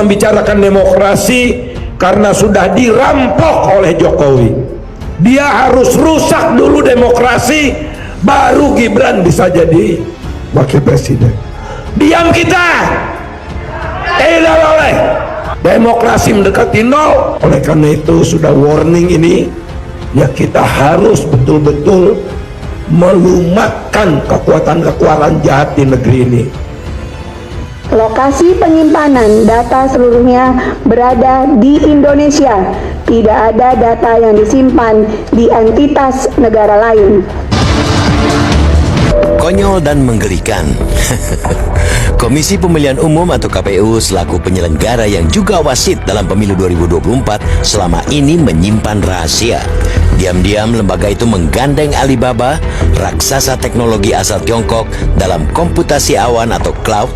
membicarakan demokrasi karena sudah dirampok oleh Jokowi. Dia harus rusak dulu demokrasi, baru Gibran bisa jadi wakil presiden. Diam kita, tidak boleh. Demokrasi mendekati nol. Oleh karena itu sudah warning ini, ya kita harus betul-betul melumatkan kekuatan-kekuatan jahat di negeri ini. Lokasi penyimpanan data seluruhnya berada di Indonesia. Tidak ada data yang disimpan di entitas negara lain. Konyol dan menggelikan. Komisi Pemilihan Umum atau KPU selaku penyelenggara yang juga wasit dalam pemilu 2024 selama ini menyimpan rahasia. Diam-diam lembaga itu menggandeng Alibaba, raksasa teknologi asal Tiongkok, dalam komputasi awan atau cloud.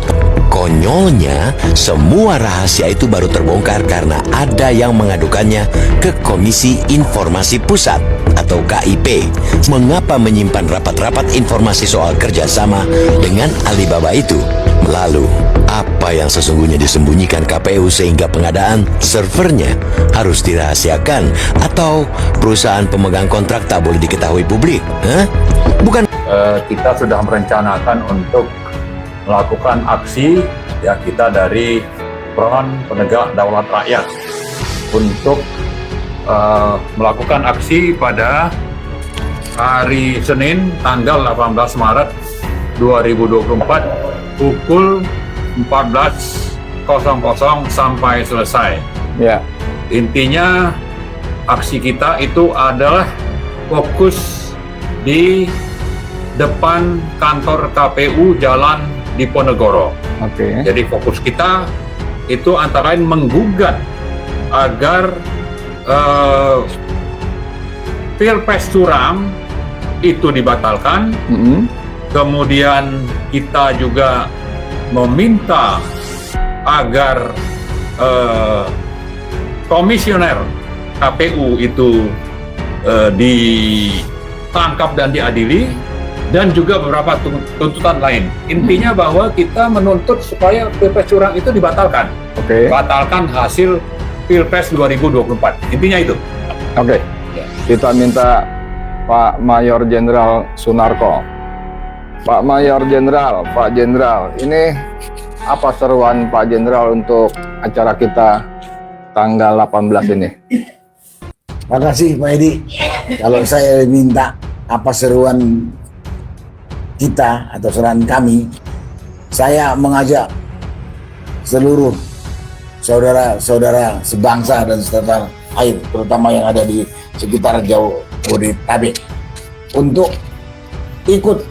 Konyolnya, semua rahasia itu baru terbongkar karena ada yang mengadukannya ke Komisi Informasi Pusat atau KIP. Mengapa menyimpan rapat-rapat informasi soal kerjasama dengan Alibaba itu? Lalu, apa yang sesungguhnya disembunyikan KPU sehingga pengadaan servernya harus dirahasiakan atau perusahaan pemegang kontrak tak boleh diketahui publik? Bukan. Kita sudah merencanakan untuk melakukan aksi, ya, kita dari Front Penegak Daulat Rakyat untuk melakukan aksi pada hari Senin tanggal 18 Maret 2024 pukul 14.00 sampai selesai. Ya. Intinya aksi kita itu adalah fokus di depan kantor KPU Jalan Diponegoro. Oke. Jadi fokus kita itu antara lain menggugat agar Pilpres curang itu dibatalkan. Kemudian kita juga meminta agar komisioner KPU itu ditangkap dan diadili, dan juga beberapa tuntutan lain. Intinya bahwa kita menuntut supaya Pilpres curang itu dibatalkan. Oke. Batalkan hasil Pilpres 2024. Intinya itu. Oke. Ya. Kita minta Pak Mayor Jenderal Sunarko. Pak Mayor Jenderal, Pak Jenderal, ini apa seruan Pak Jenderal untuk acara kita tanggal 18 ini? Terima kasih Pak Edi. Kalau saya minta apa seruan kita atau seruan kami, saya mengajak seluruh saudara-saudara sebangsa dan setanah air, terutama yang ada di sekitar Jabodetabek, untuk ikut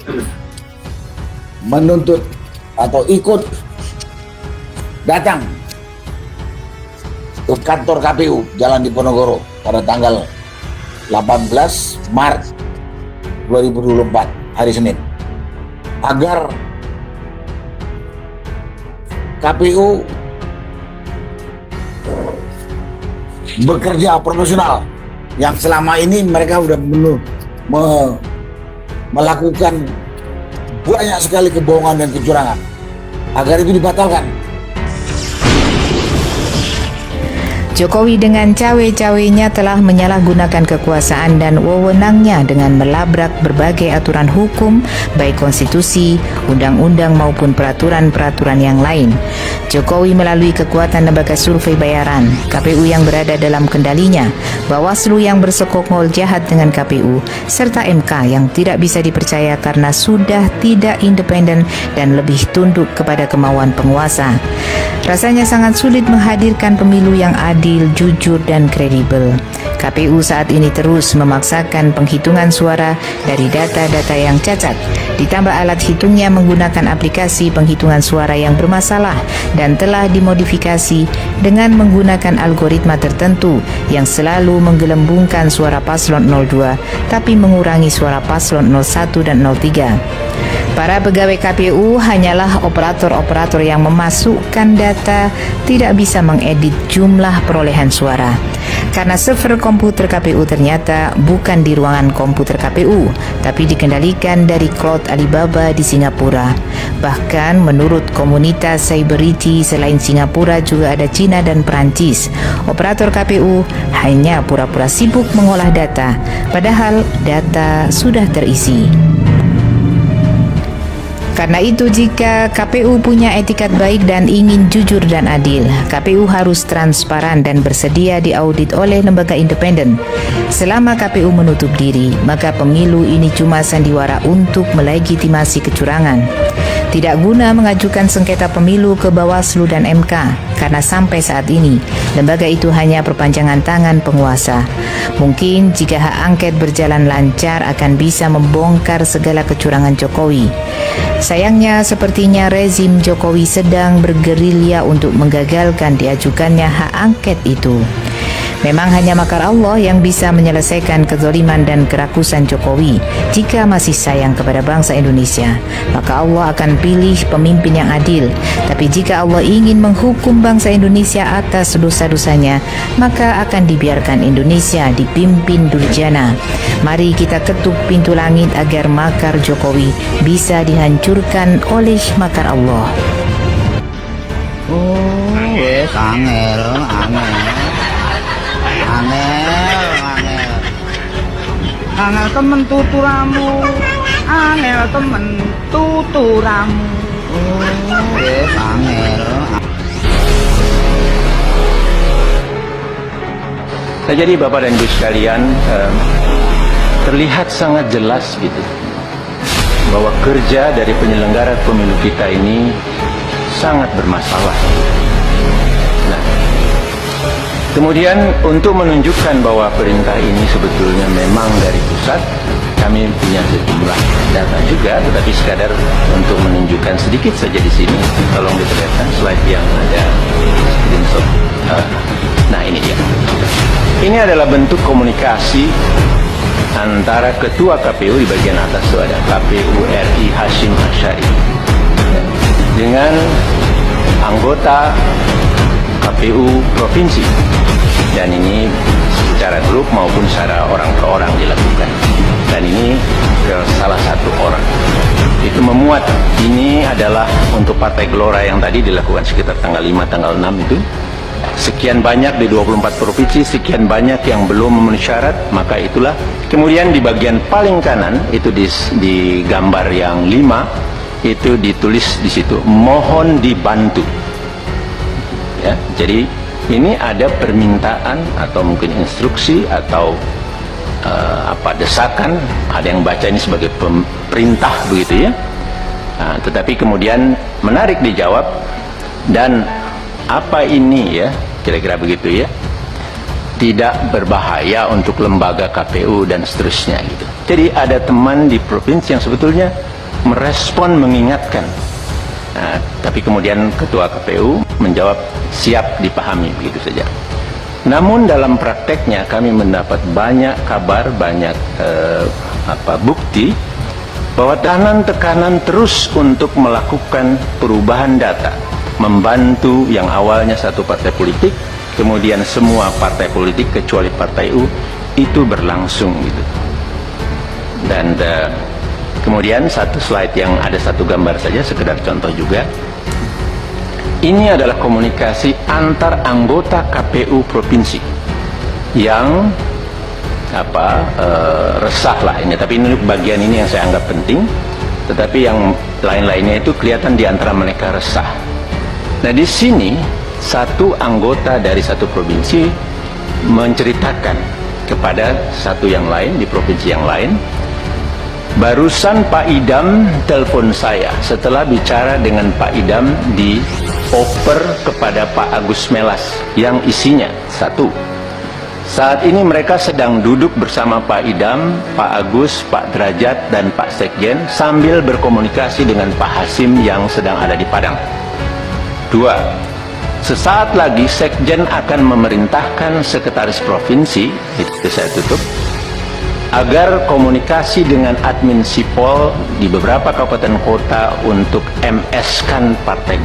menuntut atau ikut datang ke kantor KPU Jalan Diponegoro pada tanggal 18 Maret 2024 hari Senin, agar KPU bekerja profesional yang selama ini mereka sudah melakukan banyak sekali kebohongan dan kecurangan, agar itu dibatalkan. Jokowi dengan cawe-cawenya telah menyalahgunakan kekuasaan dan wewenangnya dengan melabrak berbagai aturan hukum, baik konstitusi, undang-undang maupun peraturan-peraturan yang lain. Jokowi melalui kekuatan lembaga survei bayaran, KPU yang berada dalam kendalinya, Bawaslu yang bersekongkol jahat dengan KPU, serta MK yang tidak bisa dipercaya karena sudah tidak independen dan lebih tunduk kepada kemauan penguasa. Rasanya sangat sulit menghadirkan pemilu yang adil, jujur, dan kredibel. KPU saat ini terus memaksakan penghitungan suara dari data-data yang cacat, ditambah alat hitungnya menggunakan aplikasi penghitungan suara yang bermasalah dan telah dimodifikasi dengan menggunakan algoritma tertentu yang selalu menggelembungkan suara paslon 02 tapi mengurangi suara paslon 01 dan 03. Para pegawai KPU hanyalah operator-operator yang memasukkan data, tidak bisa mengedit jumlah perolehan suara. Karena server komputer KPU ternyata bukan di ruangan komputer KPU, tapi dikendalikan dari cloud Alibaba di Singapura. Bahkan menurut komunitas Cyberity, selain Singapura juga ada Cina dan Perancis. Operator KPU hanya pura-pura sibuk mengolah data, padahal data sudah terisi. Karena itu, jika KPU punya etikat baik dan ingin jujur dan adil, KPU harus transparan dan bersedia diaudit oleh lembaga independen. Selama KPU menutup diri, maka pemilu ini cuma sandiwara untuk melegitimasi kecurangan. Tidak guna mengajukan sengketa pemilu ke Bawaslu dan MK, karena sampai saat ini, lembaga itu hanya perpanjangan tangan penguasa. Mungkin jika hak angket berjalan lancar akan bisa membongkar segala kecurangan Jokowi. Sayangnya, sepertinya rezim Jokowi sedang bergerilya untuk menggagalkan diajukannya hak angket itu. Memang hanya makar Allah yang bisa menyelesaikan kezaliman dan kerakusan Jokowi. Jika masih sayang kepada bangsa Indonesia, maka Allah akan pilih pemimpin yang adil. Tapi jika Allah ingin menghukum bangsa Indonesia atas dosa-dosanya, maka akan dibiarkan Indonesia dipimpin durjana. Mari kita ketuk pintu langit agar makar Jokowi bisa dihancurkan oleh makar Allah. Oh, wes angel. Angel temen tuturamu, angel temen tuturamu. Oh, yes, angel. Nah, jadi Bapak dan Ibu sekalian, terlihat sangat jelas gitu bahwa kerja dari penyelenggara pemilu kita ini sangat bermasalah. Nah, kemudian untuk menunjukkan bahwa perintah ini sebetulnya memang dari pusat, kami punya sejumlah data juga, tetapi sekadar untuk menunjukkan sedikit saja di sini. Tolong diperlihatkan slide yang ada screenshot. Nah, ini dia. Ini adalah bentuk komunikasi antara Ketua KPU di bagian atas itu ada KPU RI Hashim Asyari dengan anggota KPU Provinsi, dan ini secara grup maupun secara orang per orang dilakukan, dan ini ke salah satu orang. Itu memuat, ini adalah untuk Partai Gelora yang tadi dilakukan sekitar tanggal 5, tanggal 6 itu. Sekian banyak di 24 provinsi, sekian banyak yang belum memenuhi syarat, maka itulah. Kemudian di bagian paling kanan, itu di gambar yang 5, itu ditulis di situ, mohon dibantu. Ya, jadi ini ada permintaan atau mungkin instruksi atau desakan, ada yang baca ini sebagai perintah begitu ya. Nah, tetapi kemudian menarik dijawab, dan apa ini ya, kira-kira begitu ya, tidak berbahaya untuk lembaga KPU dan seterusnya gitu. Jadi ada teman di provinsi yang sebetulnya merespon, mengingatkan. Nah, tapi kemudian Ketua KPU menjawab siap dipahami, begitu saja. Namun dalam prakteknya kami mendapat banyak kabar, banyak bukti bahwa tekanan terus untuk melakukan perubahan data, membantu yang awalnya satu partai politik, kemudian semua partai politik kecuali Partai U, itu berlangsung gitu. Dan kemudian satu slide yang ada satu gambar saja, sekedar contoh juga. Ini adalah komunikasi antar anggota KPU provinsi yang resah lah ini, tapi ini bagian ini yang saya anggap penting, tetapi yang lain-lainnya itu kelihatan di antara mereka resah. Nah, di sini satu anggota dari satu provinsi menceritakan kepada satu yang lain di provinsi yang lain, barusan Pak Idam telepon saya. Setelah bicara dengan Pak Idam, dioper kepada Pak Agus Melas yang isinya satu, saat ini mereka sedang duduk bersama Pak Idam, Pak Agus, Pak Derajat, dan Pak Sekjen sambil berkomunikasi dengan Pak Hasim yang sedang ada di Padang. 2. Sesaat lagi Sekjen akan memerintahkan sekretaris provinsi, itu saya tutup, agar komunikasi dengan admin Sipol di beberapa kabupaten kota untuk MS-kan partai